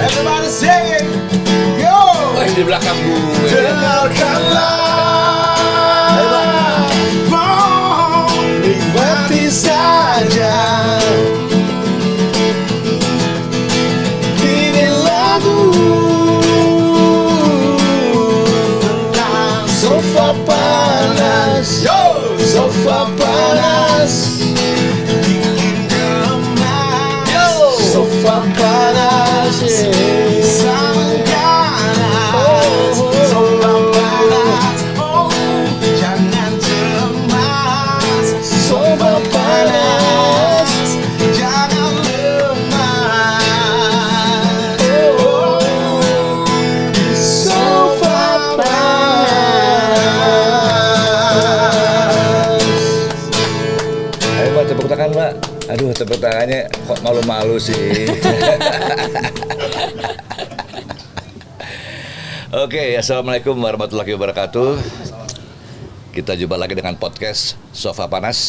Everybody say it. Yo. Di belakang gue. Dengarkanlah. Nikmati saja. Ini lagu tentang sofa panas. Yo. Sofa panas. Dingin gemas. Yo. Sofa panas. Sang ganas. Sofa panas. Oh, jangan cemas. Sofa panas. Jangan lemas. Oh, sofa panas. Ayo Mbak, tepuk tangan Mbak. Aduh, tepuk tangannya kok malu-malu sih. Oke, assalamualaikum warahmatullahi wabarakatuh. Kita jumpa lagi dengan podcast Sofa Panas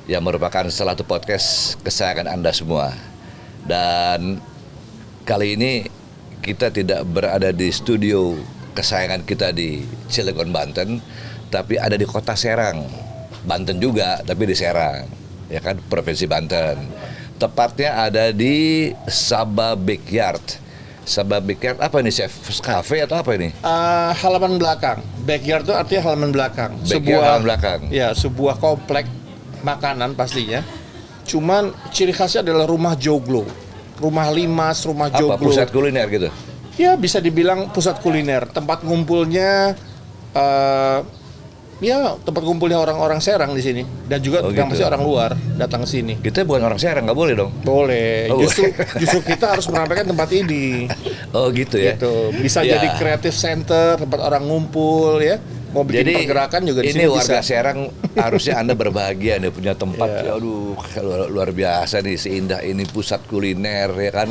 yang merupakan salah satu podcast kesayangan Anda semua. Dan kali ini kita tidak berada di studio kesayangan kita di Cilegon, Banten, tapi ada di kota Serang, Banten juga, tapi di Serang, ya kan, Provinsi Banten. Tepatnya ada di Sabah Backyard. Sabah Backyard apa ini, Chef? Cafe atau apa ini? Halaman belakang. Backyard itu artinya halaman belakang. Backyard halaman belakang. Ya, sebuah komplek makanan pastinya. Cuman ciri khasnya adalah rumah joglo, rumah limas, rumah joglo. Apa, pusat kuliner gitu? Ya, bisa dibilang pusat kuliner. Tempat ngumpulnya, ya tempat ngumpulnya orang-orang Serang di sini. Dan juga yang pasti orang luar datang ke sini. Kita bukan orang Serang, nggak boleh dong? Boleh. Oh, Justru kita harus merampaikan tempat ini. Oh gitu ya? Gitu. Bisa Ya. jadi creative center, tempat orang ngumpul ya. Mau bikin Jadi pergerakan juga di ini sini warga bisa. Serang harusnya Anda berbahagia nih punya tempat. Ya. Aduh, luar biasa nih, seindah ini pusat kuliner ya kan.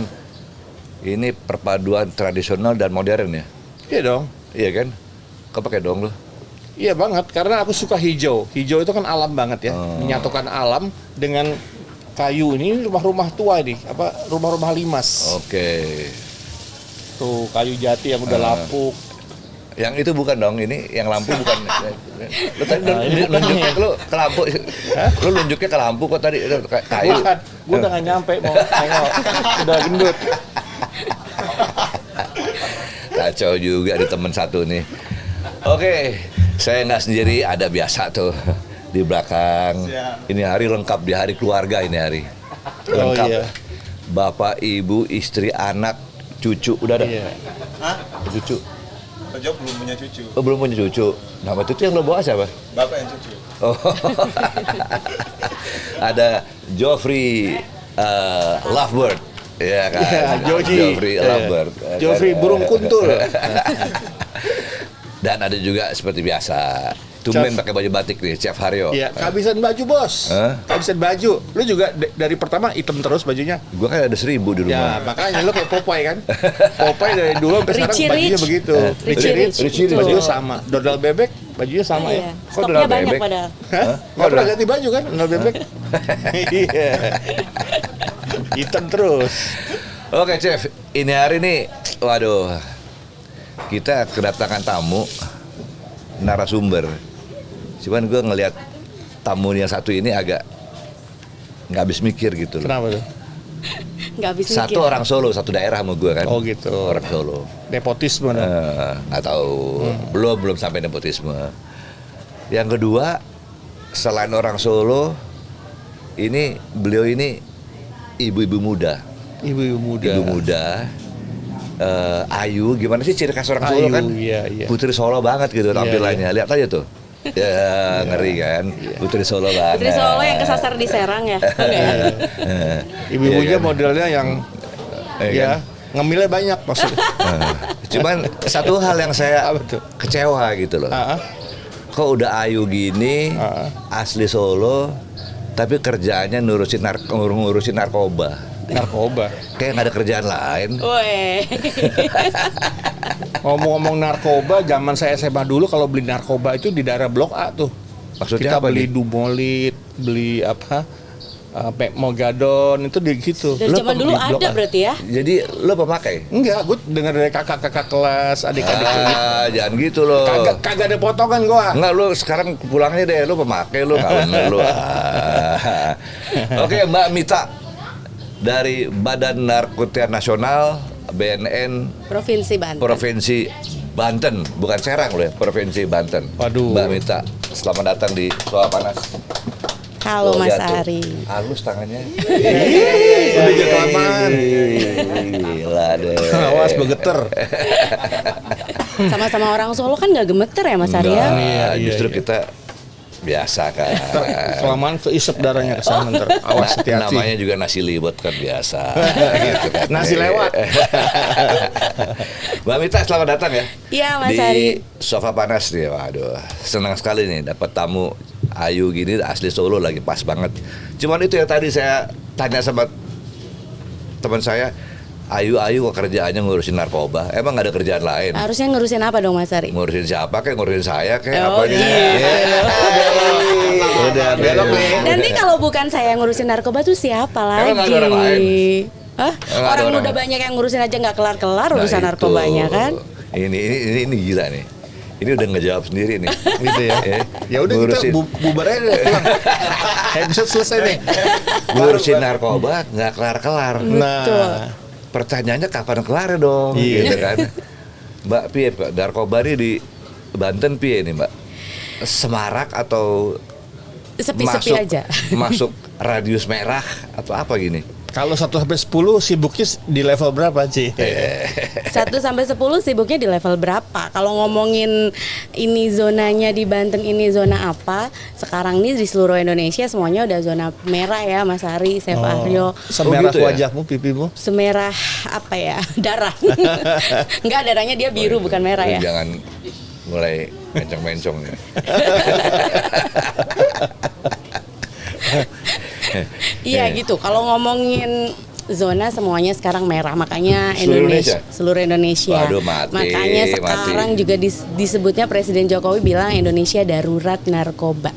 Ini perpaduan tradisional dan modern ya. Iya dong. Iya kan? Kau pakai dong lo. Iya banget, karena aku suka hijau. Hijau itu kan alam banget ya. Menyatukan alam dengan kayu. Ini rumah-rumah tua ini, rumah-rumah limas. Oke. Tuh, kayu jati yang udah lapuk. Yang itu bukan dong, ini yang lampu bukan. Lo tadi ini bukan nunjuknya nih. lo ke lampu. Lo nunjuknya ke lampu kok tadi kayu. Bukan, gue udah gak nyampe mau nengok. Udah gendut. Kacau juga ada teman satu nih. Oke, saya nggak sendiri, ada biasa tuh di belakang. Ini hari lengkap, di hari keluarga ini hari. Lengkap. Oh, iya. Bapak, ibu, istri, anak, cucu, udah ada. Iya. Hah? Cucu. Ojo belum punya cucu. Oh, belum punya cucu. Nama cucu yang lo bawa siapa? Bapak yang cucu. Oh. Ada Geoffrey Lovebird. Ya kan? Iya, Joji. Geoffrey Lovebird. Geoffrey burung kuntul. Dan ada juga seperti biasa, tumben pakai baju batik nih, Chef Haryo. Iya, kehabisan baju bos. Hah? Kehabisan baju. Lu juga dari pertama hitam terus bajunya. Gua kan ada 1000 di Ya, rumah. makanya lu kayak Popeye kan. Popeye dari dulu sampai sekarang Richie bajunya Rich. begitu. Richie Rich. Richie Rich. Bajunya sama. Dodol bebek bajunya sama ya. Iya. Stoknya banyak bebek? padahal. Hah? Nggak pernah ganti baju kan? Dodol bebek. Iya. Hitam terus. Oke, Chef, ini hari nih, waduh, kita kedatangan tamu narasumber. Cuman gue ngelihat tamu yang satu ini agak nggak habis mikir gitu loh. Kenapa tuh? Nggak habis Satu mikir. orang Solo, satu daerah sama gue kan. Oh, gitu. Orang Solo. Nepotisme dong. Nggak tahu, belum sampai nepotisme. Yang kedua, selain orang Solo, beliau ini ibu-ibu muda. Ibu-ibu muda. Ibu muda, ayu, gimana sih ciri khas orang Solo Ayu, kan? iya. Putri Solo banget gitu tampilannya. Lihat aja tuh. Ya, ngeri kan? Putri Solo banget. Putri Solo yang kesasar di Serang ya? Enggak ya? Ibu-ibunya Iya kan? modelnya yang Iya ya kan? ngemilnya banyak maksudnya. Cuman satu hal yang saya Apa tuh? kecewa gitu loh. Ah, Kok udah ayu gini, asli Solo, tapi kerjaannya ngurusin narkoba. narkoba. Kayak nggak ada kerjaan lain. Woi. Ngomong-ngomong narkoba, zaman saya SMA dulu kalau beli narkoba itu di daerah Blok A tuh. Maksudnya Kita apa beli nih? Dumolit, beli apa? Mogadon itu di gitu. Dari zaman dulu di blok ada A. berarti ya? Jadi lo pemakai? Enggak, gue dengar dari kakak-kakak kelas, adik-adik gitu. Jangan gitu lo. Kagak ada potongan gua. Enggak, lu sekarang pulangnya deh, lu pemakai, lu nggak bener lu. Oke, Mbak Mita dari Badan Narkotika Nasional BNN Provinsi Banten. Provinsi Banten, bukan Serang loh ya, Provinsi Banten. Waduh. Mbak Mita, selamat datang di Soal Panas. Halo Oh, Mas jatuh. Ari. Halus tangannya. Udah jadi kelamaan. Gila deh. Awas begeter. Sama-sama orang Solo kan nggak gemeter ya Mas Ari ya? Enggak, Iya, justru iya. kita biasa kan. Kelamaan keisep darahnya ke sana ntar. Awas hati-hati. Namanya juga nasi liwet kan biasa. Gitu kan. Nasi lewat. Mbak Mita, selamat datang ya. Iya Mas Di Ari. Sofa Panas nih. Waduh, senang sekali nih dapat tamu Ayu gini, asli Solo lagi pas banget. Cuman itu yang tadi saya tanya sama teman saya, Ayu kok kerjaannya ngurusin narkoba? Emang nggak ada kerjaan lain? Harusnya ngurusin apa dong Mas Ari? Ngurusin siapa? Kayak ngurusin saya kayak Oh, apa gitu. gitu. Udah belok nih. Nanti kalau bukan saya yang ngurusin narkoba tuh siapa lagi? Emang nggak ada orang lain? Hah? Emang nggak ada Orang orang udah lain? banyak yang ngurusin aja nggak kelar-kelar Nah, urusan itu. narkobanya kan? Ini gila nih. Ini udah ngejawab sendiri nih. Gitu ya. Ya udah kita Ngurusin- bubar aja deh, pulang. Episode selesai nih. ngurusin narkoba nggak kelar-kelar. Betul. Pertanyaannya kapan kelar dong, Iya. gitu kan? Mbak piye, Pak? Narkoba ini di Banten piye nih, Mbak? Semarak atau Sepi-sepi aja. masuk radius merah atau apa gini? Kalau 1 sampai 10 sibuknya di level berapa, Ci? 1 sampai 10 sibuknya di level berapa? Kalau ngomongin ini zonanya di Banten ini zona apa? Sekarang ini di seluruh Indonesia semuanya udah zona merah ya Mas Ari, Chef Aryo. Semerah gitu ya? wajahmu, pipimu. Semerah apa ya? Darah. Enggak, darahnya dia biru bukan merah ya. Jangan mulai mencong-mencong ya. Iya gitu. Kalau ngomongin zona semuanya sekarang merah, makanya Seluruh seluruh Indonesia. Waduh, mati, Makanya sekarang mati. juga disebutnya Presiden Jokowi bilang Indonesia darurat narkoba.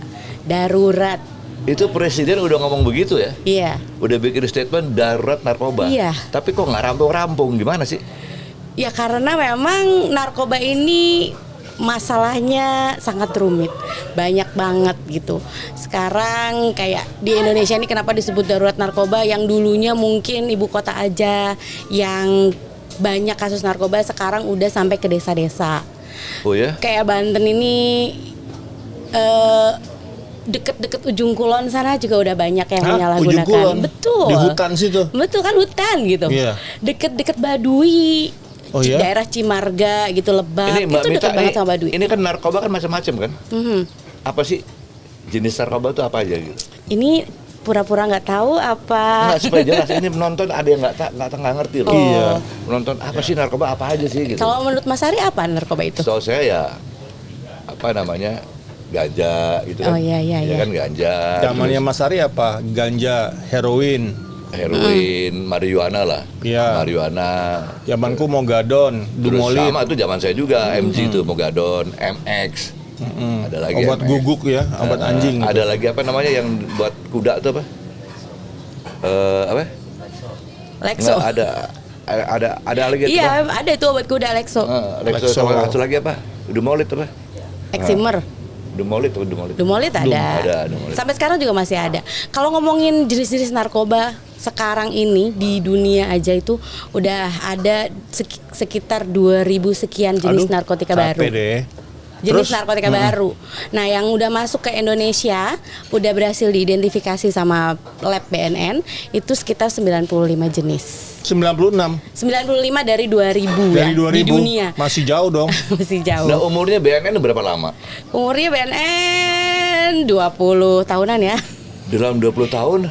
Darurat. Itu presiden udah ngomong begitu ya? Iya. Udah bikin statement darurat narkoba. Iya. Tapi kok nggak rampung-rampung, gimana sih? Ya karena memang narkoba ini masalahnya sangat rumit, banyak banget gitu. Sekarang kayak di Indonesia ini kenapa disebut darurat narkoba, yang dulunya mungkin ibu kota aja yang banyak kasus narkoba, sekarang udah sampai ke desa-desa. Oh ya? Kayak Banten ini deket-deket ujung kulon sana juga udah banyak yang Hah? menyalahgunakan. Ujung Kulon? Betul. Di hutan situ? Betul kan, hutan gitu. Iya. Deket-deket Baduy. Oh iya? Daerah Cimarga gitu, Lebak. Ini Mbak Itu Mita, deket banget sama Baduy. ini kan narkoba kan macam-macam kan? Mhm. Apa sih jenis narkoba itu apa aja gitu? Ini pura-pura nggak tahu apa. Nggak, supaya jelas, ini penonton ada yang nggak ngerti loh. Oh. Iya. Penonton apa sih narkoba apa aja sih gitu. Kalau menurut Mas Ari apa narkoba itu? Setahu saya ya apa namanya ganja gitu kan? Oh, iya, iya, iya. kan ganja. Zamannya terus Mas Ari apa? Ganja, heroin. heroin, marijuana lah. Iya. Marijuana. Zamanku Mogadon, Terus Dumolit. sama itu zaman saya juga, MG itu Mogadon, MX. Ada lagi Obat MX. guguk ya, obat anjing. gitu. Ada lagi apa namanya yang buat kuda tuh apa? Apa? Lexo. Nggak, ada lagi itu, Iya, Pak. ada itu obat kuda Lexo. Lexo Lexo. sama satu lagi apa? Dumolit apa? Eximer. Dumolit atau Dumolit? Dumolit ada. Ada, Dumolit. Sampai sekarang juga masih ada. Kalau ngomongin jenis-jenis narkoba sekarang ini di dunia aja itu udah ada sekitar 2000 sekian jenis Aduh, narkotika capek baru. deh. Jenis Terus? narkotika baru. Nah, yang udah masuk ke Indonesia udah berhasil diidentifikasi sama lab BNN itu sekitar 95 jenis. 96 95 dari 2000 dari ya 2000 di dunia. masih jauh dong. Masih jauh. Nah, umurnya BNN berapa lama? Umurnya BNN 20 tahunan ya. Dalam 20 tahun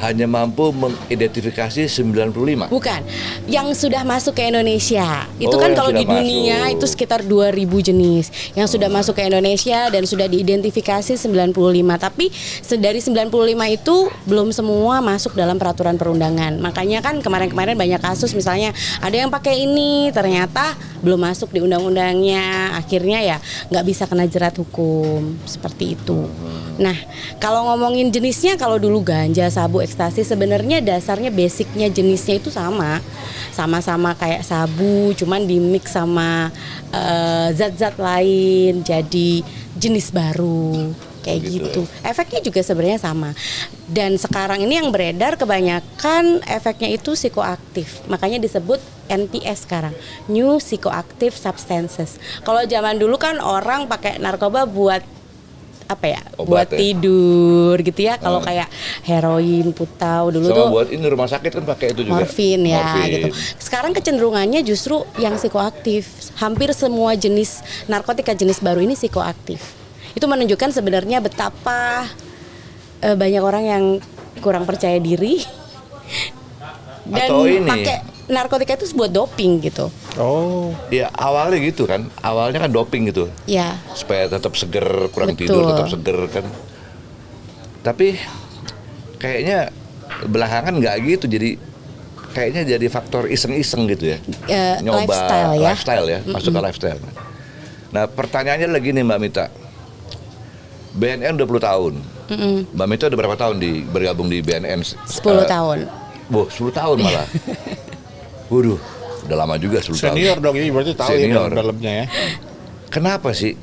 hanya mampu mengidentifikasi 95. Bukan, yang sudah masuk ke Indonesia. Itu Oh, kan yang kalau sudah di dunia masuk. itu sekitar 2000 jenis yang sudah masuk ke Indonesia dan sudah diidentifikasi 95. Tapi dari 95 itu belum semua masuk dalam peraturan perundangan. Makanya kan kemarin-kemarin banyak kasus, misalnya ada yang pakai ini ternyata belum masuk di undang-undangnya, akhirnya ya nggak bisa kena jerat hukum seperti itu. Nah, kalau ngomongin jenisnya, kalau dulu ganja, sabu, ekstasi, sebenarnya dasarnya basicnya jenisnya itu sama-sama kayak sabu, cuman di mix sama zat-zat lain jadi jenis baru kayak gitu. Efeknya juga sebenarnya sama. Dan sekarang ini yang beredar kebanyakan efeknya itu psikoaktif, makanya disebut NPS sekarang, New Psychoactive Substances. Kalau zaman dulu kan orang pakai narkoba buat apa ya, Obat buat ya? tidur gitu ya. Kalau kayak heroin, putau dulu Sama tuh buat ini rumah sakit kan pakai itu juga. morfin ya Morfin. gitu. Sekarang kecenderungannya justru yang psikoaktif. Hampir semua jenis narkotika jenis baru ini psikoaktif. Itu menunjukkan sebenarnya betapa banyak orang yang kurang percaya diri dan Atau ini. pakai narkotika itu buat doping gitu. Oh, Ya awalnya gitu kan, awalnya kan doping gitu. Ya, Supaya tetap seger, kurang Betul. tidur tetap seger kan. Tapi kayaknya belakangan nggak gitu, jadi kayaknya jadi faktor iseng-iseng gitu ya. Nyoba lifestyle ya. masuk ke lifestyle. Nah pertanyaannya lagi nih Mbak Mita, BNN 20 tahun. Mbak Mita udah berapa tahun bergabung di BNN? 10 tahun. 10 tahun malah. Waduh, udah lama juga 10 tahun. senior dong ini berarti tahu ya Senior. dalamnya ya. Kenapa sih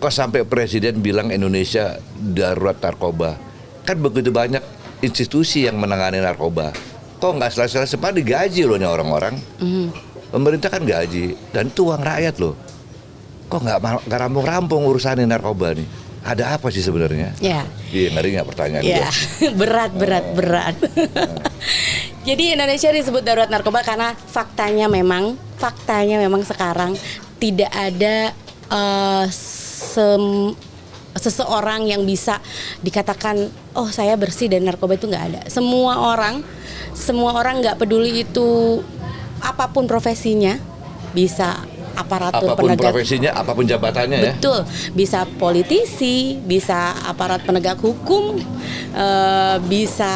kok sampai presiden bilang Indonesia darurat narkoba? Kan begitu banyak institusi yang menangani narkoba. Kok nggak selesai-selesai, padahal digaji loh nih orang-orang. Pemerintah kan gaji dan itu uang rakyat loh. Kok nggak rampung-rampung urusanin narkoba nih? Ada apa sih sebenarnya? Ya. Iya, ngeri nggak pertanyaan Ya, itu? berat. Jadi Indonesia disebut darurat narkoba karena faktanya memang sekarang tidak ada seseorang yang bisa dikatakan oh saya bersih dari narkoba, itu nggak ada. Semua orang nggak peduli itu apapun profesinya, bisa aparatur Apapun penegak, profesinya, apapun jabatannya ya. betul, bisa politisi, bisa aparat penegak hukum, bisa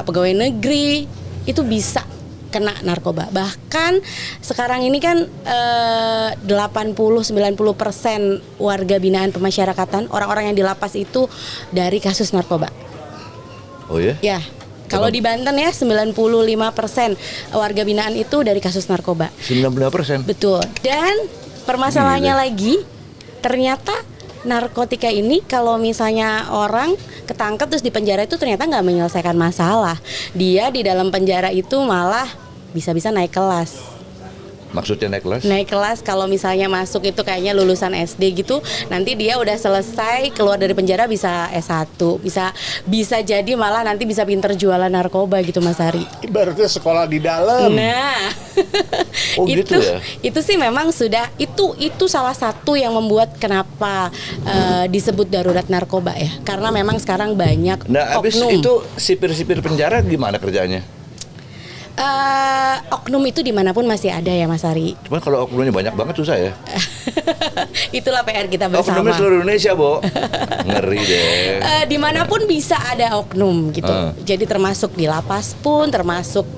pegawai negeri, itu bisa kena narkoba. Bahkan sekarang ini kan 80-90% warga binaan pemasyarakatan, orang-orang yang di lapas itu dari kasus narkoba. Oh ya? Ya, kalau di Banten ya 95% warga binaan itu dari kasus narkoba. 95%. Betul. Dan permasalahannya lagi, ternyata narkotika ini kalau misalnya orang ketangkep terus di penjara itu ternyata nggak menyelesaikan masalah. Dia di dalam penjara itu malah bisa-bisa naik kelas. Maksudnya naik kelas? Naik kelas kalau misalnya masuk itu kayaknya lulusan SD gitu, nanti dia udah selesai keluar dari penjara bisa S1, bisa jadi malah nanti bisa pinter jualan narkoba gitu Mas Hari. Ibaratnya sekolah di dalam. Nah, Oh, gitu ya? Itu sih memang sudah itu salah satu yang membuat kenapa disebut darurat narkoba ya, karena memang sekarang banyak Nah, habis oknum. itu sipir-sipir penjara gimana kerjanya? Oknum itu dimanapun masih ada ya Mas Ari. Cuman kalau oknumnya banyak banget susah ya. Itulah PR kita bersama. Oknumnya seluruh Indonesia, Bo. Ngeri deh. Dimanapun bisa ada oknum gitu. Jadi termasuk di lapas pun, termasuk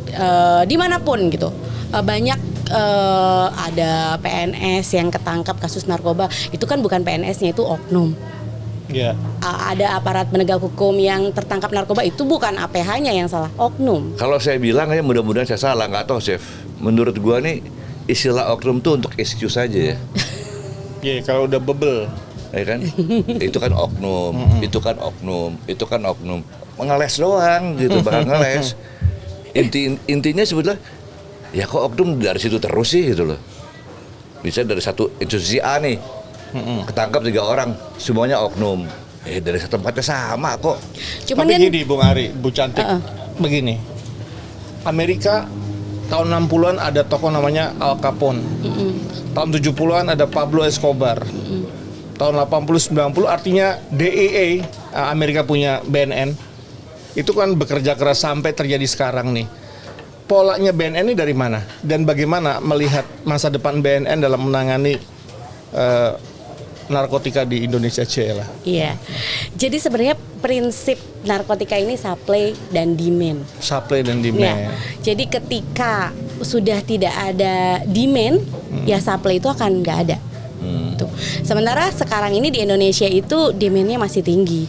dimanapun gitu. Banyak ada PNS yang ketangkap kasus narkoba. Itu kan bukan PNS-nya, itu oknum. Ya. Ada aparat penegak hukum yang tertangkap narkoba, itu bukan APH-nya yang salah, oknum. Kalau saya bilang ya mudah-mudahan saya salah, nggak tahu Chef. Menurut gua nih istilah oknum tuh untuk excuse aja ya. Ya kalau udah bebel. Ya kan? Itu kan oknum, itu kan oknum, itu kan oknum. Ngeles doang gitu, bakal ngeles. Intinya sebetulnya ya kok oknum dari situ terus sih gitu loh. Bisa dari satu institusi A nih, ketangkap 3 orang, semuanya oknum. Dari satu tempatnya sama kok. Cuman Tapi kan gini Bung Ari, Bu Cantik, begini. Amerika tahun 60-an ada tokoh namanya Al Capone. Tahun 70-an ada Pablo Escobar. Tahun 80-90 artinya DEA, Amerika punya BNN. Itu kan bekerja keras sampai terjadi sekarang nih. Polanya BNN ini dari mana? Dan bagaimana melihat masa depan BNN dalam menangani narkotika di Indonesia Cila? iya. Jadi sebenarnya prinsip narkotika ini supply dan demand. Supply dan Ya. demand. Jadi ketika sudah tidak ada demand ya supply itu akan nggak ada. Tuh. Sementara sekarang ini di Indonesia itu demand-nya masih tinggi.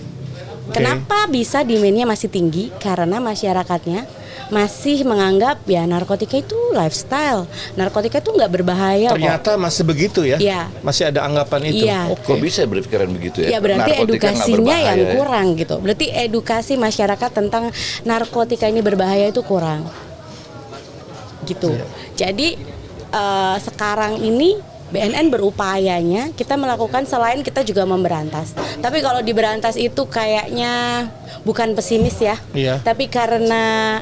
Kenapa bisa demand-nya masih tinggi? Karena masyarakatnya masih menganggap ya narkotika itu lifestyle, narkotika itu nggak berbahaya. Ternyata masih begitu ya? Iya. Masih ada anggapan itu. Iya. Oh, kok bisa berpikiran begitu ya? Ya berarti Narkotika nggak edukasinya berbahaya yang ya? kurang gitu. Berarti edukasi masyarakat tentang narkotika ini berbahaya itu kurang. Gitu. Jadi sekarang ini BNN berupayanya kita melakukan selain kita juga memberantas. Tapi kalau diberantas itu kayaknya bukan pesimis ya. Iya. Tapi karena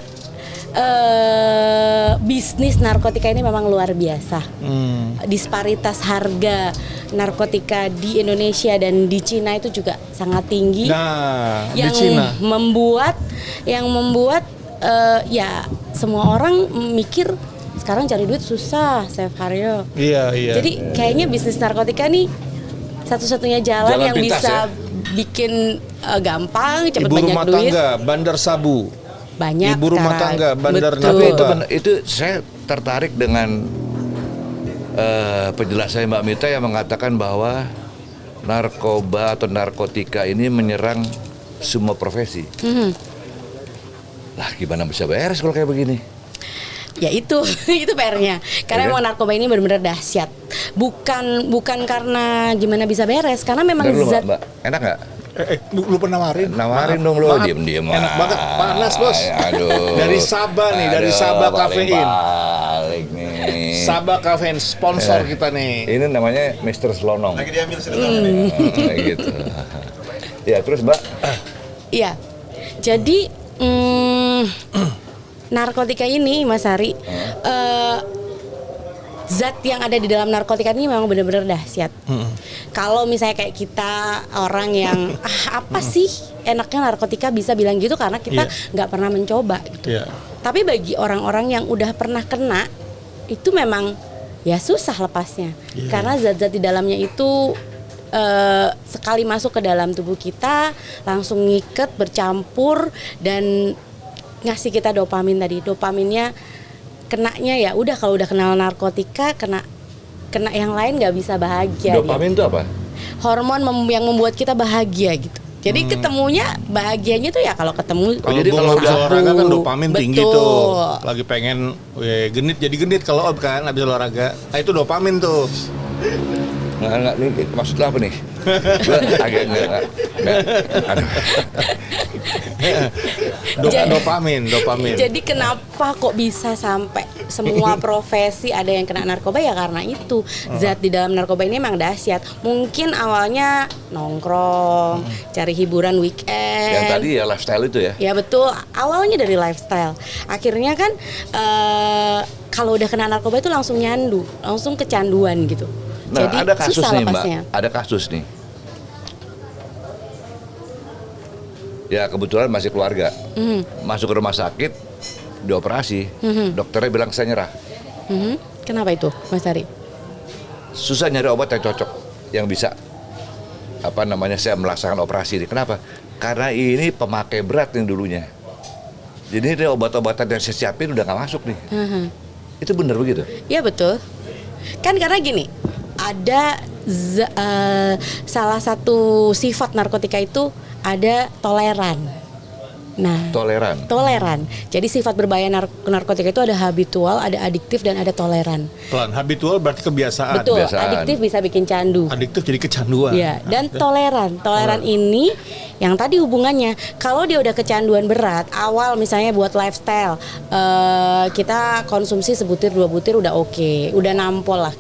bisnis narkotika ini memang luar biasa. Disparitas harga narkotika di Indonesia dan di Cina itu juga sangat tinggi. Nah, yang di Cina. membuat ya semua orang mikir sekarang cari duit susah, Chef Haryo. Iya. Jadi kayaknya bisnis narkotika nih satu-satunya jalan Jalan yang pintas, bisa ya? bikin gampang, cepat Ibu banyak rumah duit. tangga, bandar sabu. Banyak Ibu rumah sekarang. tangga, bandar Betul. Tapi narkoba. itu saya tertarik dengan penjelasan Mbak Mita yang mengatakan bahwa narkoba atau narkotika ini menyerang semua profesi. Lah gimana bisa beres kalau kayak begini? Ya itu PR-nya. Karena Iya. emang narkoba ini benar-benar dahsyat. Bukan karena gimana bisa beres, karena memang Dan lu zat Mbak, enak nggak? Lu pernah nawarin? Nawarin Maaf, dong lu, maaf. diem-diem. Enak banget, panas bos. Aduh. Dari Sabah nih, dari Aduh, Sabah Kafein. balik nih. Sabah Kafein sponsor kita nih. Ini namanya Mr. Slonong. Lagi diambil sedotan. Gitu. Ya terus Mbak. iya. Jadi narkotika ini Mas Hari zat yang ada di dalam narkotika ini memang benar-benar dahsyat. Kalau misalnya kayak kita orang yang apa sih enaknya narkotika bisa bilang gitu karena kita nggak pernah mencoba gitu. Iya. Tapi bagi orang-orang yang udah pernah kena itu memang ya susah lepasnya. Karena zat-zat di dalamnya itu sekali masuk ke dalam tubuh kita langsung ngiket, bercampur dan ngasih kita dopamin tadi. Dopaminnya kenanya ya udah, kalau udah kenal narkotika kena yang lain nggak bisa bahagia. Dopamin itu apa? Hormon yang membuat kita bahagia gitu. Jadi ketemunya bahagianya tuh ya kalau ketemu. Kalau jadi kalau habis udah olahraga kan dopamin tinggi Betul. tuh. Lagi pengen genit jadi genit kalau kan habis olahraga. Nah itu dopamin tuh. Nggak, nih maksudnya apa nih? Gua agak nggak. Aduh. Dopamin. Jadi kenapa kok bisa sampai semua profesi ada yang kena narkoba ya karena itu zat di dalam narkoba ini emang dahsyat. Mungkin awalnya nongkrong, cari hiburan weekend. Yang tadi ya lifestyle itu ya. Ya betul, awalnya dari lifestyle. Akhirnya kan kalau udah kena narkoba itu langsung nyandu, langsung kecanduan gitu. Nah, Jadi ada kasus susah nih lepasnya. Mbak, ada kasus nih. Ya kebetulan masih keluarga, masuk ke rumah sakit, dioperasi, dokternya bilang saya nyerah. Kenapa itu, Mas Ari? Susah nyari obat yang cocok, yang bisa saya melaksanakan operasi ini. Kenapa? Karena ini pemakai berat yang dulunya. Jadi ini obat-obatan yang saya siapin udah nggak masuk nih. Itu benar begitu? Iya betul. Kan karena gini, ada salah satu sifat narkotika itu ada toleran. Nah, toleran. Jadi sifat berbahaya narkotika itu ada habitual, ada adiktif dan ada toleran. Pelan. Habitual berarti kebiasaan. Betul. kebiasaan. Adiktif bisa bikin candu. Adiktif jadi kecanduan. Ya, dan toleran ini yang tadi hubungannya kalau dia udah kecanduan berat, awal misalnya buat lifestyle, kita konsumsi sebutir 2 butir udah oke, udah nampol lah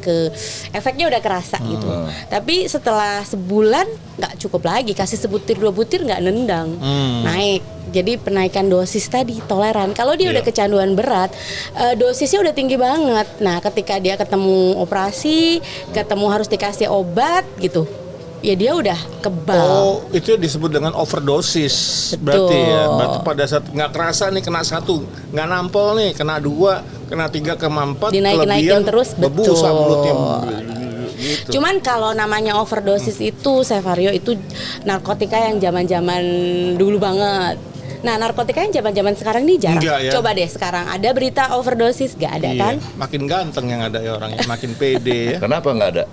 efeknya udah kerasa gitu. Tapi setelah sebulan nggak cukup lagi, kasih sebutir 2 butir nggak nendang, naik. Jadi penaikan dosis tadi toleran. Kalau dia udah kecanduan berat, dosisnya udah tinggi banget. Nah, ketika dia ketemu operasi, ketemu harus dikasih obat gitu, ya dia udah kebal. Oh, itu disebut dengan overdosis. Betul. Berarti ya. Berarti pada saat nggak kerasa nih kena 1, nggak nampol nih, kena 2, kena 3, kena 4, Dinaik-naikin terus, betul. bebusa mulutnya. Gitu. Cuman kalau namanya overdosis itu, Chef Haryo, itu narkotika yang zaman-zaman dulu banget. Nah, narkotika yang zaman-zaman sekarang ini jarang. Enggak, ya. Coba deh sekarang ada berita overdosis, gak ada kan? Makin ganteng yang ada ya orangnya, makin pede ya. Kenapa nggak ada?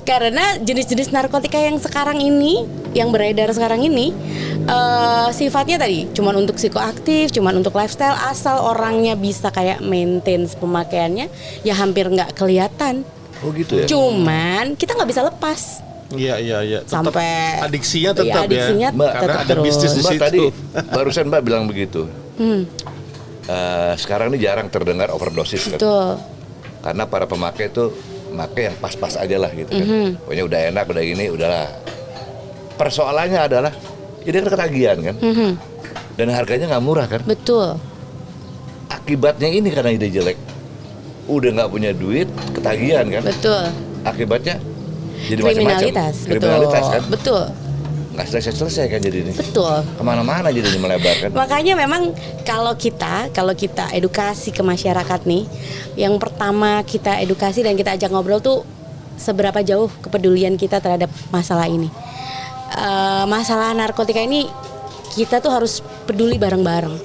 Karena jenis-jenis narkotika yang sekarang ini, yang beredar sekarang ini, sifatnya tadi cuman untuk psikoaktif, cuman untuk lifestyle, asal orangnya bisa kayak maintain pemakaiannya, ya hampir nggak kelihatan. Oh gitu ya. Cuman kita nggak bisa lepas. Iya. Tetap Sampai adiksinya tetap adiksinya ya. Mbak, Karena tetap ada terus. bisnis di Mbak situ. tadi barusan Mbak bilang begitu. Hmm, Sekarang ini jarang terdengar overdosis kan. betul. Karena para pemakai itu pakai yang pas-pas aja lah gitu kan. Pokoknya udah enak, udah ini, udahlah. Persoalannya adalah jadi kan ketagihan kan. Dan harganya nggak murah kan. Betul. Akibatnya ini karena ide jelek. Udah nggak punya duit, ketagihan kan. Betul. Akibatnya jadi macam-macam. Kriminalitas, kan. Betul. Nggak selesai-selesai kan jadi ini. Betul. Kemana-mana jadi ini melebar kan. Makanya memang kalau kita edukasi ke masyarakat nih, yang pertama kita edukasi dan kita ajak ngobrol tuh seberapa jauh kepedulian kita terhadap masalah ini. Masalah narkotika ini kita tuh harus peduli bareng-bareng.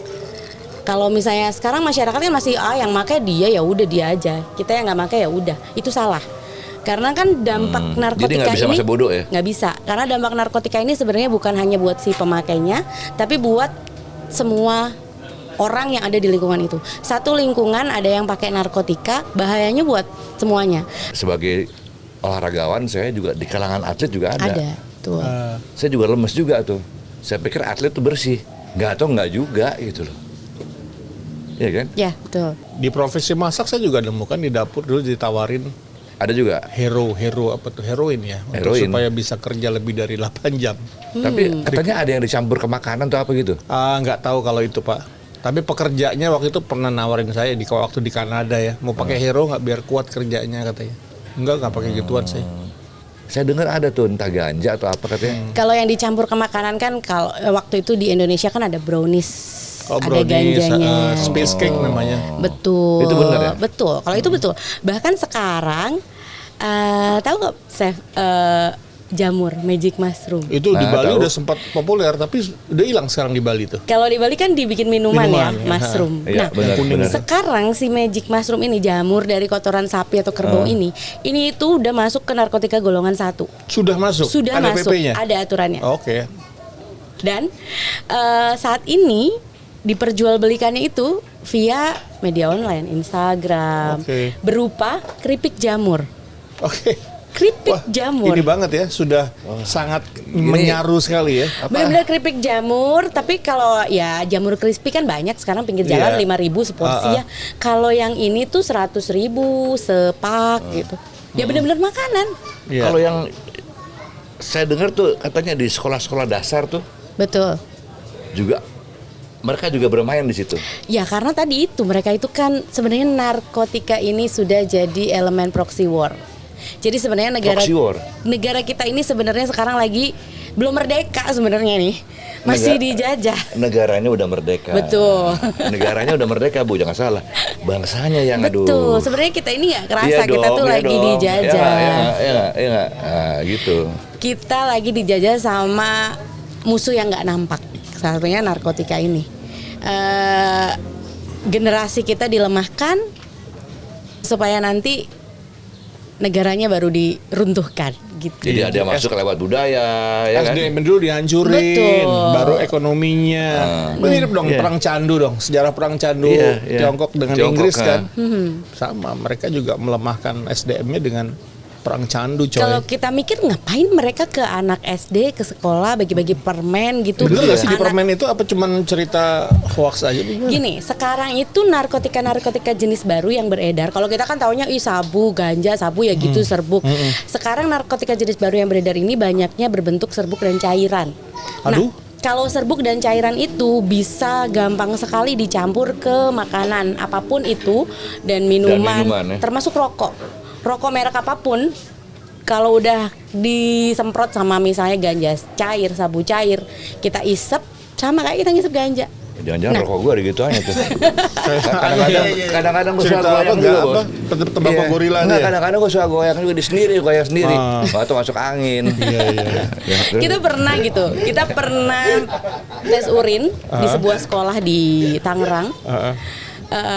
Kalau misalnya sekarang masyarakatnya masih yang makai dia ya udah dia aja, kita yang nggak makai ya udah, itu salah. Karena kan dampak narkotika Jadi nggak bisa ini masa bodoh ya? nggak bisa, karena dampak narkotika ini sebenarnya bukan hanya buat si pemakainya, tapi buat semua orang yang ada di lingkungan itu. Satu lingkungan ada yang pakai narkotika, bahayanya buat semuanya. Sebagai olahragawan saya juga di kalangan atlet juga ada. Ada, tuh. Saya juga lemes juga tuh. Saya pikir atlet tuh bersih. Nggak juga gitu loh. Iya kan? Ya, betul. Di profesi masak saya juga nemukan di dapur dulu ditawarin Ada juga. hero apa tuh heroin ya, untuk Heroin. supaya bisa kerja lebih dari 8 jam. Tapi katanya ada yang dicampur ke makanan atau apa gitu. Nggak tahu kalau itu Pak. Tapi pekerjanya waktu itu pernah nawarin saya waktu di Kanada ya, mau pakai hero nggak biar kuat kerjanya katanya. Nggak pakai gituan saya. Saya dengar ada tuh entah ganja atau apa katanya. Kalau yang dicampur ke makanan kan kalau waktu itu di Indonesia kan ada brownies. Oh, ada brownies, ganjanya. space cake namanya. Betul. Itu benar ya? Betul. Kalau itu betul. Bahkan sekarang tahu nggak Chef jamur magic mushroom? Itu di Nah, Bali tahu. udah sempat populer tapi udah hilang sekarang di Bali tuh. Kalau di Bali kan dibikin minuman ya, Minuman, ya. mushroom. Iya, Nah, benar. sekarang si magic mushroom ini jamur dari kotoran sapi atau kerbau ini itu udah masuk ke narkotika golongan 1. Sudah masuk. Sudah ada masuk. PP-nya. Ada aturannya. Oke. Dan saat ini diperjualbelikannya itu via media online, Instagram, Oke. berupa keripik jamur. Oke. Keripik jamur. Ini banget ya, sudah sangat menyaru sekali ya. Benar-benar keripik jamur, tapi kalau ya jamur crispy kan banyak sekarang pinggir jalan Iya. 5.000 seporsi ya. Kalau yang ini tuh 100.000 sepak gitu. Ya benar-benar makanan. Iya. Kalau yang saya dengar tuh katanya di sekolah-sekolah dasar tuh Betul. juga mereka juga bermain di situ. Ya karena tadi itu mereka itu kan sebenarnya narkotika ini sudah jadi elemen proxy war. Jadi sebenarnya Proxy war? negara kita ini sebenarnya sekarang lagi belum merdeka sebenarnya nih. Masih dijajah. Negaranya udah merdeka. Betul. Negaranya udah merdeka, Bu, jangan salah. Bangsanya yang aduh. Betul. Sebenarnya kita ini nggak kerasa Iya kita dong, tuh iya lagi dong. dijajah. Iya nggak? Gitu. Kita lagi dijajah sama musuh yang nggak nampak. Salah satunya narkotika ini. Generasi kita dilemahkan supaya nanti negaranya baru diruntuhkan gitu. Jadi ada yang masuk lewat budaya, ya kan? SDM dulu dihancurin, Betul. baru ekonominya. Mirip dong Iya. perang candu dong, sejarah perang candu Iya, iya. Tiongkok dengan Tiongkok, Inggris kan. Hmm. Sama, mereka juga melemahkan SDM-nya dengan perang candu coy. Kalau kita mikir ngapain mereka ke anak SD ke sekolah bagi-bagi permen gitu. Bener nggak sih di Anak- permen itu apa cuman cerita hoax aja? Gini, sekarang itu narkotika jenis baru yang beredar. Kalau kita kan taunya sabu, ganja, sabu ya gitu serbuk. Sekarang narkotika jenis baru yang beredar ini banyaknya berbentuk serbuk dan cairan. Aduh. Kalau serbuk dan cairan itu bisa gampang sekali dicampur ke makanan apapun itu dan minuman, minuman, ya. termasuk rokok. Rokok merek apapun kalau udah disemprot sama misalnya ganja cair, sabu cair, kita isep sama kayak kita ngisep ganja. Jangan-jangan rokok gue ada gitu aja tuh. Kadang-kadang gue suka Cerita goyang apa juga, enggak Bos. apa? Tembakau gorila Enggak, dia. kadang-kadang gue suka goyang juga goyang sendiri. Atau masuk angin. Iya. Kita pernah gitu. Kita pernah tes urin di sebuah sekolah di Tangerang.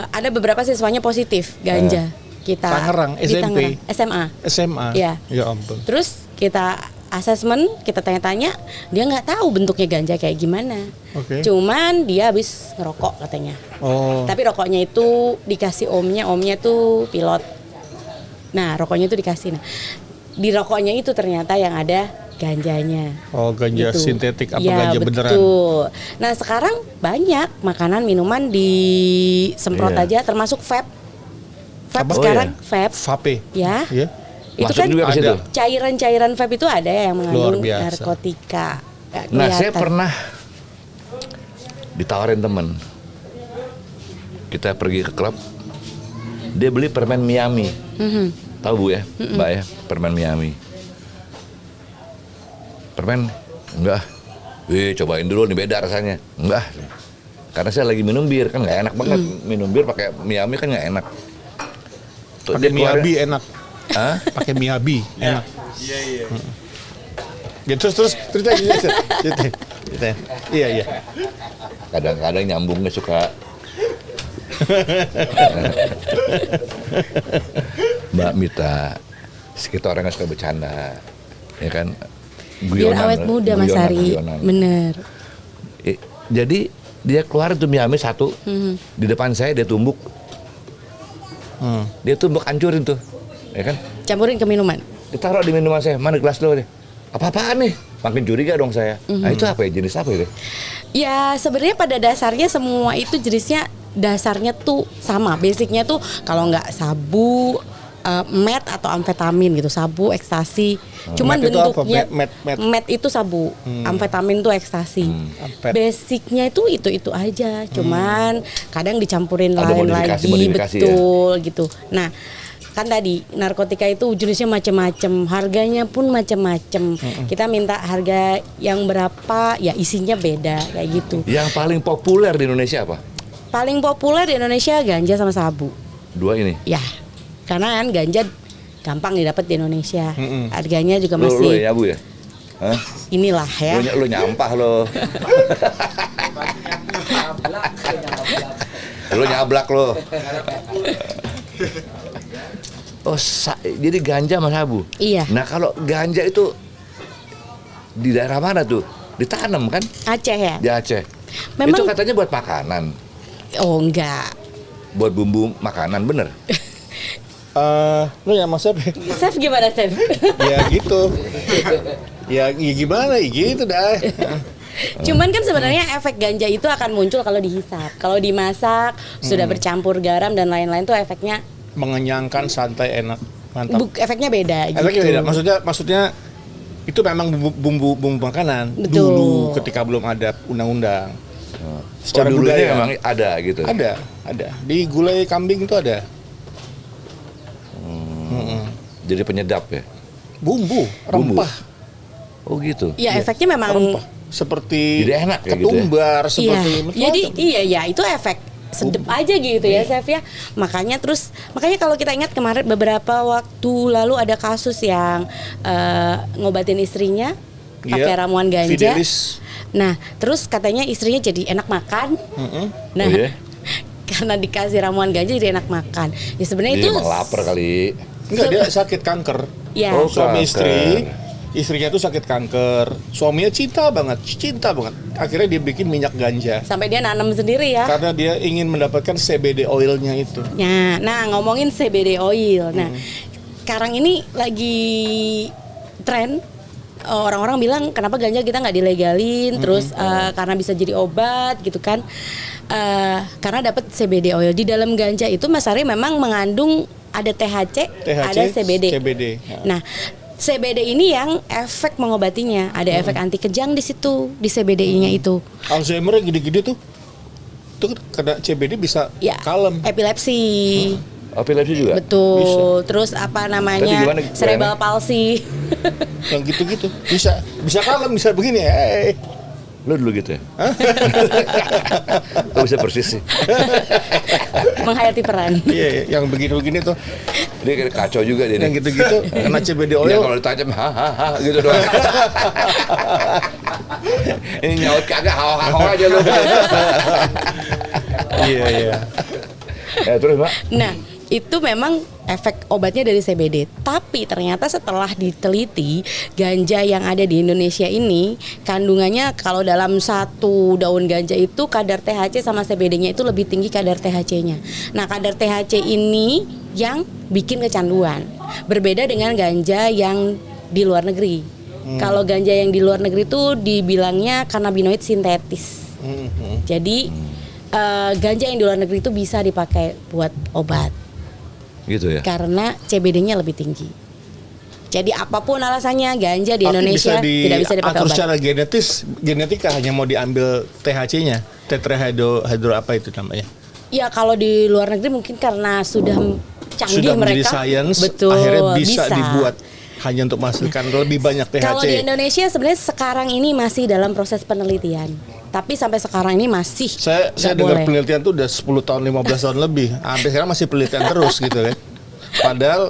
Ada beberapa siswanya positif ganja. Kita Tangerang, di SMP? Tangerang, SMA. SMA. Iya. Ya ampun. Terus kita asesmen, kita tanya-tanya, dia nggak tahu bentuknya ganja kayak gimana. Oke. Cuman dia habis ngerokok katanya. Oh. Tapi rokoknya itu dikasih omnya tuh pilot. Nah, rokoknya itu dikasih. Nah, di rokoknya itu ternyata yang ada ganjanya. Oh, ganja Gitu. sintetik apa Ya, ganja beneran? betul. Nah, sekarang banyak makanan minuman disemprot Iya. aja, termasuk vape. Vape Apa? sekarang Oh, vape. Vape. Ya. Iya. Itu Masuk kan juga ke situ. ada. cairan-cairan vape itu ada yang mengandung Luar biasa. narkotika. Nggak Nah, saya kelihatan. pernah ditawarin temen. Kita pergi ke klub. Dia beli permen Miami. Tahu Bu ya, Mbak ya, permen Miami. Permen enggak. Cobain dulu nih, beda rasanya. Enggak. Karena saya lagi minum bir, kan nggak enak banget minum bir pakai Miami, kan nggak enak. Tuh, Pakai dia keluarin- Miyabi enak. Hah? Pakai Miyabi enak. Iya. Ya, terus cerita. Iya. Kadang-kadang nyambungnya suka. Mbak Mita, kita orang yang suka bercanda, ya kan? Biar awet muda Mas Ari. guyonan. Bener. Jadi dia keluar tuh Miami satu, di depan saya dia tumbuk, dia tumbuk hancurin tuh, ya kan? Campurin ke minuman. Ditaruh di minuman saya, mana gelas lo deh? Apa-apaan nih? Makin curiga dong saya. Nah itu apa ya, jenis apa itu? Ya sebenarnya pada dasarnya semua itu jenisnya dasarnya tuh sama. Basicnya tuh kalau nggak sabu, meth atau amfetamin gitu, sabu, ekstasi. Cuman Meth itu apa? bentuknya Meth. meth itu sabu, amfetamin tuh ekstasi. Amfet. Basicnya itu aja. Cuman kadang dicampurin Ada lain modifikasi lagi, ya? betul gitu. Nah kan tadi narkotika itu jenisnya macam-macam, harganya pun macam-macam. Kita minta harga yang berapa, ya isinya beda kayak gitu. Yang paling populer di Indonesia apa? Paling populer di Indonesia ganja sama sabu. Dua ini. Ya, karena kan ganja gampang didapat di Indonesia. Harganya juga Lu masih ya Bu ya? Hah? inilah ya. Lu nyampah lo. Lu nyablak lo. Oh, jadi ganja sama sabu. Iya. Nah, kalau ganja itu di daerah mana tuh? Ditanam kan? Aceh ya. Di Aceh. Memang- Itu katanya buat makanan, Oh enggak. buat bumbu makanan, bener? Lu yang Mas siapa? Chef gimana Chef? Ya gitu. Ya gimana ya gitu dah. Cuman kan sebenarnya efek ganja itu akan muncul kalau dihisap. Kalau dimasak sudah bercampur garam dan lain-lain tuh efeknya Mengenyangkan, santai, enak, mantap. efeknya beda gitu. Efeknya beda. Maksudnya itu memang bumbu makanan Betul. dulu ketika belum ada undang-undang. Secara dulunya budaya memang ada gitu. ada. Di gulai kambing itu ada Jadi penyedap ya. bumbu, Bumbu. rempah, Oh gitu. Ya efeknya memang rempah seperti Jadi enak ya gitu ya? ketumbar, iya. seperti Jadi macam-macam. iya itu efek sedep aja gitu ya Chef ya. Makanya kalau kita ingat kemarin beberapa waktu lalu ada kasus yang ngobatin istrinya pakai Iya, ramuan ganja. Fidelis. Nah, terus katanya istrinya jadi enak makan. Nah, Oh, iya? karena dikasih ramuan ganja jadi enak makan. Ya sebenarnya Dia itu emang lapar kali. Enggak, dia sakit kanker. Ya. Oh, Suami kanker. istri, istrinya tuh sakit kanker. Suaminya cinta banget. Akhirnya dia bikin minyak ganja. sampai dia nanam sendiri ya. Karena dia ingin mendapatkan CBD oilnya itu. Nah, ngomongin CBD oil. Nah, sekarang ini lagi tren orang-orang bilang kenapa ganja kita nggak dilegalin, terus karena bisa jadi obat gitu kan. Karena dapat CBD oil di dalam ganja itu Mas Ari memang mengandung ada THC, ada CBD. Ya. Nah, CBD ini yang efek mengobatinya, ada efek anti kejang di situ di CBD-nya itu. Alzheimer gede-gede tuh. Itu kena CBD bisa Ya, kalem. epilepsi. Epilepsi juga? Betul. Terus apa Tadi namanya? gimana, Cerebral palsy. Yang gitu-gitu. Bisa kalem, bisa begini. Lu dulu gitu ya? Kok bisa persis sih? Menghayati peran. Iya, yang begini-begini tuh, Dia kayak kacau juga dia yang nih. gitu-gitu kena CBD Ya oil. kalau ditajam hahaha gitu doang. Ini nyaut kagak hawa-hawa aja lu. Iya, iya. Ya terus Mbak? Nah, itu memang efek obatnya dari CBD. Tapi ternyata setelah diteliti, ganja yang ada di Indonesia ini kandungannya kalau dalam satu daun ganja itu kadar THC sama CBD-nya itu lebih tinggi kadar THC-nya. Nah, kadar THC ini yang bikin kecanduan. Berbeda dengan ganja yang di luar negeri. Kalau ganja yang di luar negeri itu dibilangnya cannabinoid sintetis. Jadi ganja yang di luar negeri itu bisa dipakai buat obat. Gitu ya. Karena CBD-nya lebih tinggi. Jadi apapun alasannya ganja di Tapi Indonesia tidak bisa dipakai atur obat. secara genetika hanya mau diambil THC-nya, tetrahydro apa itu namanya? Ya kalau di luar negeri mungkin karena sudah canggih Sudah menjadi mereka. science, Betul, akhirnya bisa dibuat hanya untuk menghasilkan lebih banyak THC. Kalau di Indonesia sebenarnya sekarang ini masih dalam proses penelitian. Tapi sampai sekarang ini masih Saya nggak dengar boleh. penelitian tuh udah 10 tahun, 15 tahun lebih. Sampai sekarang masih penelitian terus gitu kan. Padahal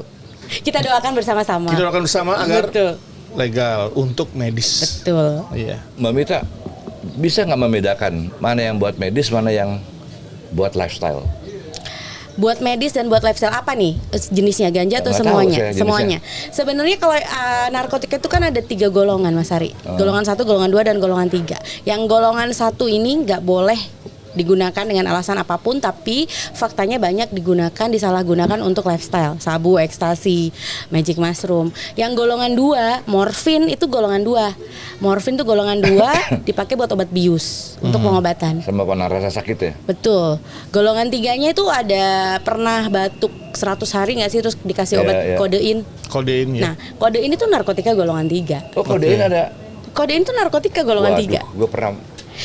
Kita doakan bersama-sama. kita doakan bersama agar Betul. legal untuk medis. Betul. Iya. Mbak Mita, bisa nggak membedakan mana yang buat medis, mana yang buat lifestyle? Buat medis dan buat lifestyle apa nih jenisnya, ganja atau Nggak tahu semuanya? saya jenisnya. Semuanya. Sebenarnya kalau narkotika itu kan ada 3 golongan, Mas Ari. Golongan 1, golongan 2, dan golongan 3. Yang golongan 1 ini nggak boleh digunakan dengan alasan apapun, tapi faktanya banyak digunakan, disalahgunakan untuk lifestyle. Sabu, ekstasi, magic mushroom. Yang golongan 2, morfin itu golongan 2. Morfin itu golongan 2 dipakai buat obat bius untuk pengobatan. Sama penara rasa sakit ya? Betul. Golongan 3-nya itu ada pernah batuk 100 hari nggak sih terus dikasih obat Iya, iya. kodein. Kodein ya. Nah, kodein itu narkotika golongan 3. Oh kodein ada. Kodein itu narkotika golongan 3. Gue pernah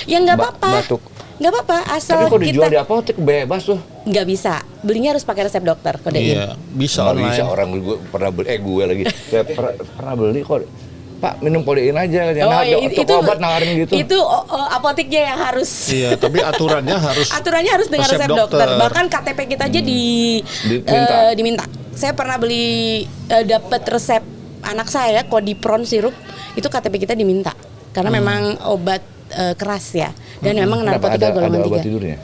Ya nggak apa-apa. batuk. Nggak apa-apa, asal Tapi kalau dijual di kita apotek bebas tuh. nggak bisa. Belinya harus pakai resep dokter kodein. Iya, bisa Nggak online. bisa orang gue pernah beli, gue lagi. Saya pernah beli kok. Pak minum kodein aja. Jangan ada toko obat nawarin gitu. Itu apoteknya yang harus. Iya, tapi aturannya harus Aturannya harus dengan resep dokter. Bahkan KTP kita aja diminta. Saya pernah beli dapat resep anak saya Kodipron sirup, itu KTP kita diminta. Karena memang obat keras ya. Dan memang narkotika golongan 3. Ada obat tidurnya.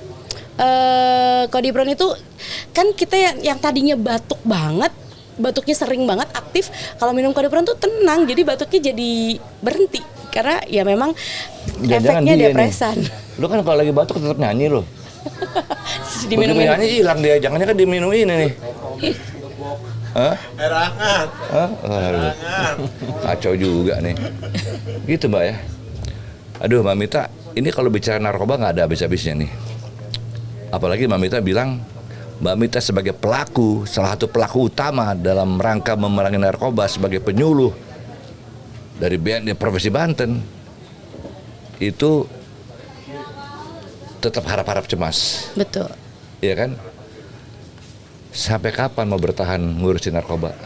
Kodipron itu kan kita yang tadinya batuk banget, batuknya sering banget aktif, kalau minum Kodipron tuh tenang, jadi batuknya jadi berhenti karena ya memang Jangan-jangan efeknya dia depresan. Lu kan kalau lagi batuk tetap nyanyi lo. Diminum Begitu nyanyi hilang dia. Jangan-jangan diminum ini nih. Hah? Air hangat. Hah? Aduh. Kacau juga nih. Gitu Mbak ya. Aduh Mbak Mita, ini kalau bicara narkoba nggak ada habis-habisnya nih. Apalagi Mbak Mita bilang Mbak Mita sebagai pelaku, salah satu pelaku utama dalam rangka memerangi narkoba sebagai penyuluh dari BNI Provinsi Banten, itu tetap harap-harap cemas, Betul. ya kan? Sampai kapan mau bertahan ngurusin narkoba?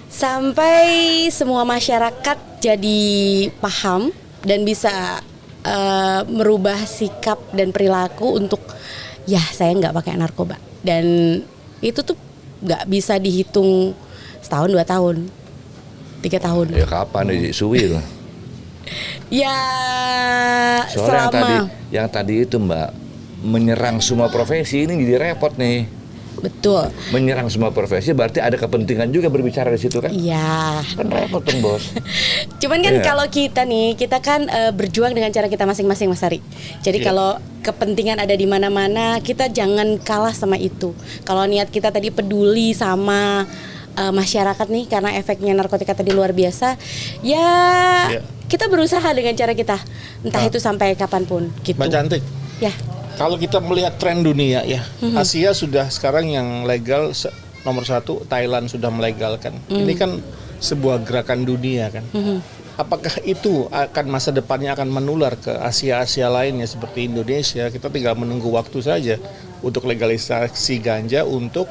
Sampai semua masyarakat jadi paham dan bisa merubah sikap dan perilaku untuk ya saya nggak pakai narkoba, dan itu tuh nggak bisa dihitung setahun, 2 tahun, 3 tahun. Ya kapan nih suwi lah. Ya Soalnya selama yang tadi itu Mbak menyerang semua profesi ini jadi repot nih. betul. Menyerang semua profesi berarti ada kepentingan juga berbicara di situ kan? Iya. Kan repot dong bos. Cuman kan Iya. kalau kita nih, kita kan berjuang dengan cara kita masing-masing, Mas Ari. Jadi Iya. kalau kepentingan ada di mana-mana, kita jangan kalah sama itu. Kalau niat kita tadi peduli sama masyarakat nih, karena efeknya narkotika tadi luar biasa, ya Iya. kita berusaha dengan cara kita, entah itu sampai kapanpun gitu. Mbak Cantik. Ya, Kalau kita melihat tren dunia ya, Asia sudah sekarang yang legal nomor 1, Thailand sudah melegalkan. Ini kan sebuah gerakan dunia kan. Apakah itu akan masa depannya akan menular ke Asia-Asia lainnya seperti Indonesia? Kita tinggal menunggu waktu saja untuk legalisasi ganja untuk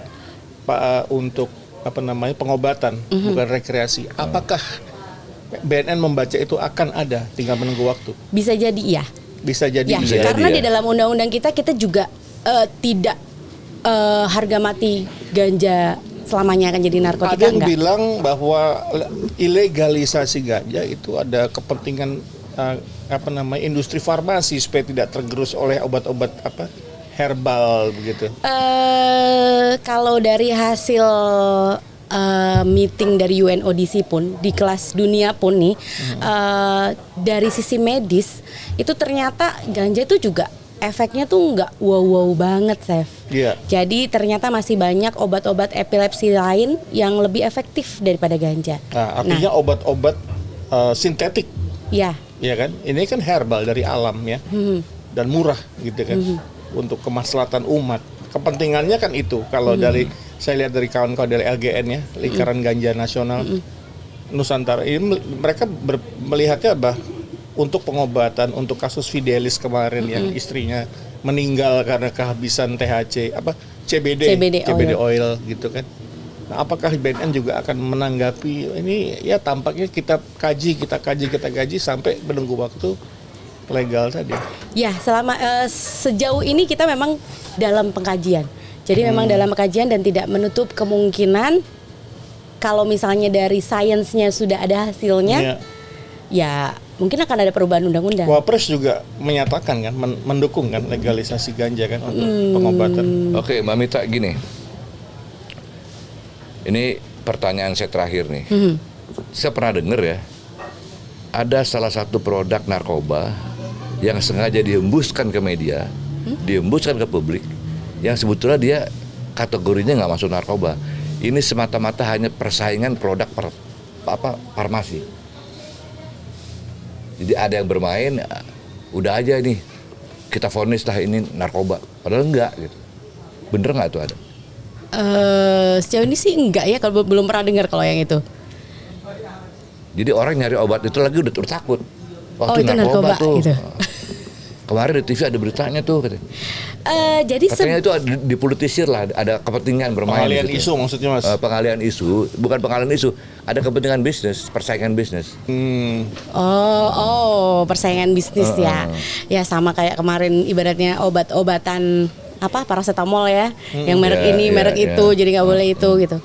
apa namanya pengobatan, bukan rekreasi. Apakah BNN membaca itu akan ada, tinggal menunggu waktu. Bisa jadi iya. Bisa jadi Ya, iya. karena jadi, di dalam undang-undang kita juga tidak harga mati ganja selamanya akan jadi narkotika. Ada yang enggak. bilang bahwa ilegalisasi ganja itu ada kepentingan industri farmasi supaya tidak tergerus oleh obat-obat herbal begitu. Kalau dari hasil meeting dari UNODC pun di kelas dunia pun nih, dari sisi medis itu ternyata ganja itu juga efeknya tuh nggak wow banget, Chef. Iya. Jadi ternyata masih banyak obat-obat epilepsi lain yang lebih efektif daripada ganja. Nah, artinya obat-obat sintetik, Ya. ya kan? Ini kan herbal dari alam ya, dan murah gitu kan, untuk kemaslahatan umat. Kepentingannya kan itu. Kalau dari saya lihat dari kawan-kawan dari LGN ya, Lingkaran Ganja Nasional Nusantara, ini mereka melihatnya untuk pengobatan, untuk kasus Fidelis kemarin yang istrinya meninggal karena kehabisan THC, CBD oil gitu kan. Nah, apakah BNN juga akan menanggapi ini? Ya tampaknya kita kaji sampai menunggu waktu legal tadi. Ya, sejauh ini kita memang dalam pengkajian. Jadi memang dalam pengkajian dan tidak menutup kemungkinan kalau misalnya dari sainsnya sudah ada hasilnya, ya mungkin akan ada perubahan undang-undang. Wapres juga menyatakan kan, mendukung kan legalisasi ganja kan untuk pengobatan. Oke, Mbak Mita, gini. Ini pertanyaan saya terakhir nih. Saya pernah dengar ya, ada salah satu produk narkoba yang sengaja dihembuskan ke media, dihembuskan ke publik, yang sebetulnya dia kategorinya nggak masuk narkoba. Ini semata-mata hanya persaingan produk farmasi. Jadi ada yang bermain, udah aja nih kita vonis lah ini narkoba, padahal enggak gitu. Bener nggak tuh ada? Sejauh ini sih enggak ya, kalau belum pernah dengar kalau yang itu. Jadi orang nyari obat itu lagi udah takut. Itu narkoba tuh. gitu. Kemarin di TV ada beritanya tuh katanya. Jadi Katanya itu dipolitisir lah, ada kepentingan bermain. Pengalian gitu. isu maksudnya Mas. Pengalian isu, bukan pengalian isu, ada kepentingan bisnis, persaingan bisnis. Persaingan bisnis ya. Ya sama kayak kemarin ibaratnya obat-obatan paracetamol ya, yang merek ini, merek itu, jadi nggak boleh itu gitu.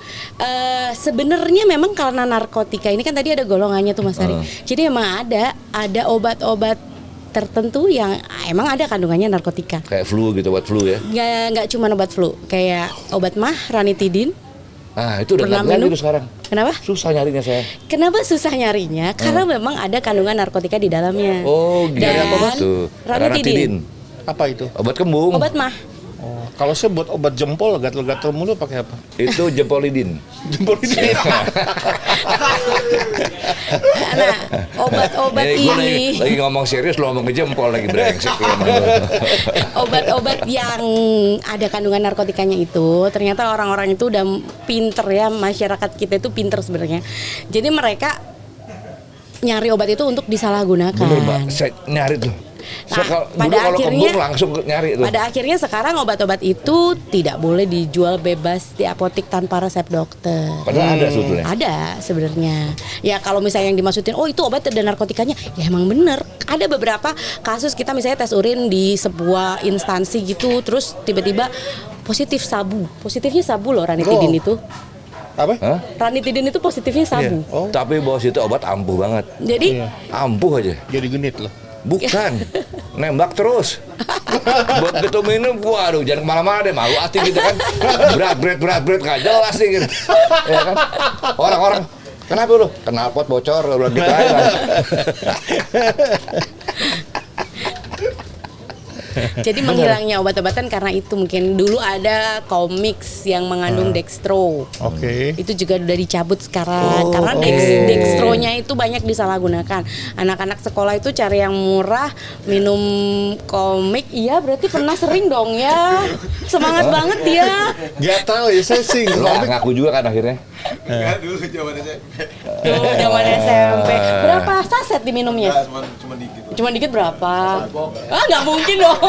Sebenarnya memang karena narkotika ini kan tadi ada golongannya tuh Mas Ari. Jadi memang ada obat-obat tertentu yang emang ada kandungannya narkotika. Kayak flu gitu, obat flu ya? Nggak cuma obat flu, kayak obat mah, ranitidin. Itu udah nggak ada itu sekarang. Kenapa? Susah nyarinya saya. Kenapa susah nyarinya? Karena memang ada kandungan narkotika di dalamnya. Oh, gitu. Dan Apa tuh? ranitidin. Apa itu? Obat kembung. Obat mah. Oh, kalau saya buat obat jempol gatel-gatel mulu pakai apa? Itu jempolidin. Jempolidin. Nah, obat-obat ini lagi ngomong serius, lo ngomong ke jempol lagi brengsek. obat-obat yang ada kandungan narkotikanya itu ternyata orang-orang itu udah pinter ya, masyarakat kita itu pinter sebenarnya. Jadi mereka nyari obat itu untuk disalahgunakan. Bener Mbak, saya nyari tuh. Nah, kalau kembung langsung nyari tuh. Pada akhirnya sekarang obat-obat itu tidak boleh dijual bebas di apotik tanpa resep dokter. Padahal ada sebetulnya. Ada sebenarnya. Ya kalau misalnya yang dimaksudin, itu obat ada narkotikanya, ya emang bener. Ada beberapa kasus kita misalnya tes urin di sebuah instansi gitu, terus tiba-tiba positif sabu. Positifnya sabu loh ranitidin itu. Apa? Ranitidin itu positifnya sabu. Oh. Tapi bawah situ obat ampuh banget. Jadi Ampuh aja. Jadi genit loh. Bukan, nembak terus. Buat gitu minum, waduh jangan kemana-mana deh, malu hati gitu kan. Berat, gak jelas nih gitu. Ya kan? Orang-orang, kenapa lu? Knalpot bocor, lu gitu aja. Jadi menghilangnya obat-obatan karena itu mungkin dulu ada komiks yang mengandung dextro. Oke. Itu juga udah dicabut sekarang karena dextronya itu banyak disalahgunakan. Anak-anak sekolah itu cari yang murah, minum komik. Iya, berarti pernah sering dong ya. Semangat banget dia. Gak tahu ya, saya sih Ngaku juga kan akhirnya. Enggak dulu zaman SMP. Tuh, zaman SMP. Berapa saset diminumnya? Cuma dikit. Cuma dikit berapa? Nggak mungkin dong.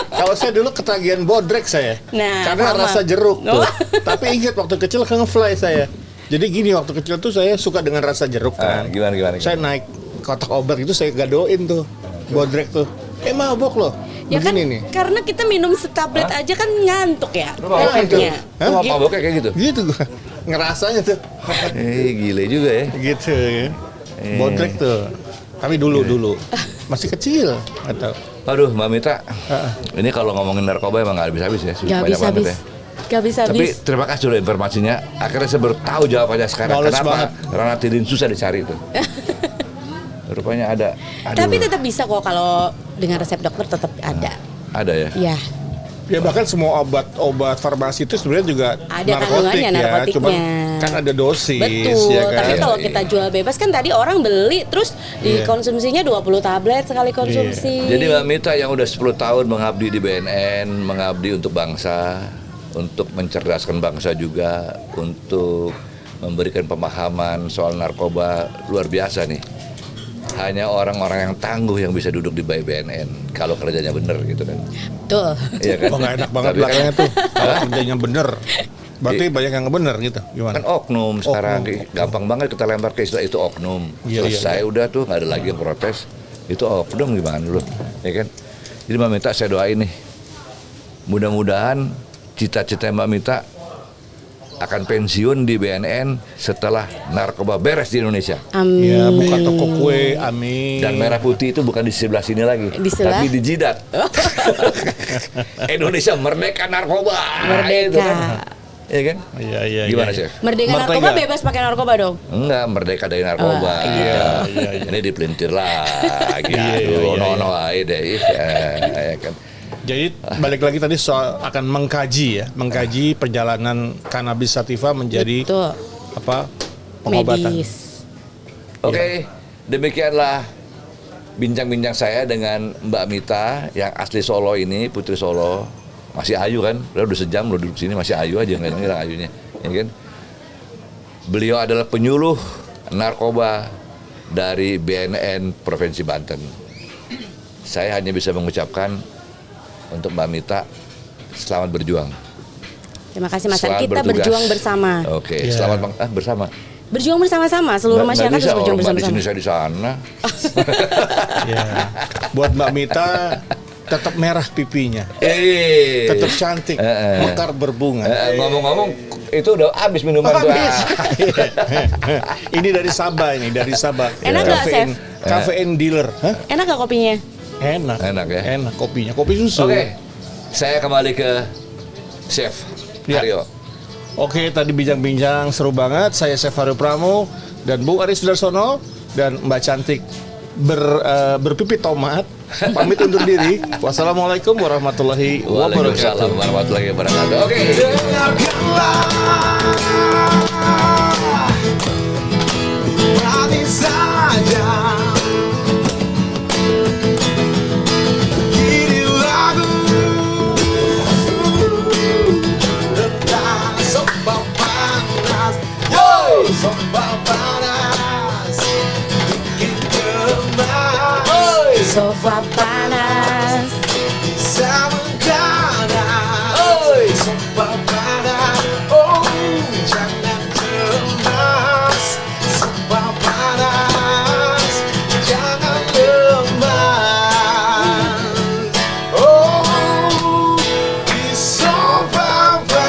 Kalau saya dulu ketagihan bodrek saya. Nah, karena sama. rasa jeruk tuh. Oh. Tapi ingat waktu kecil ngefly saya. Jadi gini, waktu kecil tuh saya suka dengan rasa jeruk kan. Gimana? Saya naik kotak obat itu saya gadoin tuh, bodrek tuh. Mabok loh. Ya kan, Begini nih. karena kita minum setablet aja kan ngantuk ya. Lu mabok efeknya. Lu maboknya kayak gitu? Gitu gua. Ngerasanya tuh. Gile juga ya. Gitu ya. Bodrek tuh. Tapi dulu. Masih kecil atau Aduh, Mbak Mita. Ini kalau ngomongin narkoba emang nggak habis-habis ya. Gak Banyak banget habis-habis. ya. Gak Tapi habis-habis. terima kasih udah informasinya. Akhirnya saya baru tahu jawabannya sekarang. Males Kenapa banget. ranitidin susah dicari itu. Rupanya ada. Aduh. Tapi tetap bisa kok kalau dengan resep dokter tetap ada. Ada ya. Ya, ya bahkan semua obat farmasi itu sebenarnya juga ada narkotik kandungannya ya. narkotiknya. Cuman kan ada dosis betul. ya kan. Tapi kalau Iya. kita jual bebas kan tadi orang beli terus dikonsumsinya 20 tablet sekali konsumsi. Jadi Mbak Mita yang udah 10 tahun mengabdi di BNN, mengabdi untuk bangsa, untuk mencerdaskan bangsa juga, untuk memberikan pemahaman soal narkoba luar biasa nih. Hanya orang-orang yang tangguh yang bisa duduk di BNN kalau kerjanya bener gitu kan. Betul. Iya kan? Oh nggak enak banget Tapi kan- belakangnya tuh. Kalau kerjanya bener. Berarti banyak yang nggak bener gitu. Gimana? Kan oknum sekarang Oknum. gampang banget kita lempar ke istilah itu oknum. Iya, Selesai iya. udah tuh nggak ada lagi yang protes. Itu oknum gimana dulu, ya kan? Jadi Mbak Mita saya doain nih. Mudah-mudahan cita-cita Mbak Mita akan pensiun di BNN setelah narkoba beres di Indonesia. Amin. Ya buka toko kue, amin. Dan merah putih itu bukan di sebelah sini lagi, Di sebelah? tapi di jidat. Indonesia merdeka narkoba. Merdeka. Itu kan. Iya kan? Iya. Gimana, iya. Chef? Merdeka Merdeka. narkoba bebas pakai narkoba dong. Enggak, merdeka dari narkoba. Oh, gitu. Iya. Ini dipelintir lagi. Iya, iya, No aja deh. Ya kan. Jadi balik lagi tadi soal akan mengkaji perjalanan cannabis sativa menjadi Betul. apa pengobatan. Medis. Oke, demikianlah bincang-bincang saya dengan Mbak Mita yang asli Solo ini, Putri Solo. Masih ayu kan? Udah sejam lo duduk sini masih ayu aja, nggak ngira ayunya, ya kan? Beliau adalah penyuluh narkoba dari BNN Provinsi Banten. Saya hanya bisa mengucapkan untuk Mbak Mita selamat berjuang. Terima kasih Mas Ari. Selamat Kita bertugas. berjuang bersama. Oke, Iya. selamat bersama. Berjuang bersama-sama. Seluruh Nggak masyarakat bisa, harus berjuang orang Mbak di sini, bersama-sama. saya di sana. Ya. Buat Mbak Mita tetap merah pipinya, Eh, tetap cantik, mekar berbunga. ngomong-ngomong itu udah habis minuman tuh. Habis. Ini dari Sabah dari Sabah. Enak nggak, Kafein- Chef? Kafein dealer. Hah? Enak gak kopinya? Enak. Enak ya? Enak kopinya, kopi susu. Oke, saya kembali ke Chef Ya. Haryo. Oke, tadi bincang-bincang seru banget. Saya Chef Haryo Pramo dan Bung Aris Sudarsono dan Mbak Cantik berpipi tomat. Pamit undur diri. Wassalamualaikum warahmatullahi Waalaikumsalam wabarakatuh. warahmatullahi wabarakatuh. Oke. Berani saja kini lagu tentang sombong panas, sombong panas bikin gemas, Sofa panas. bisa mengganas, sombong panas, oh jangan cemas, sombong panas, jangan lemas, oh di sombong panas.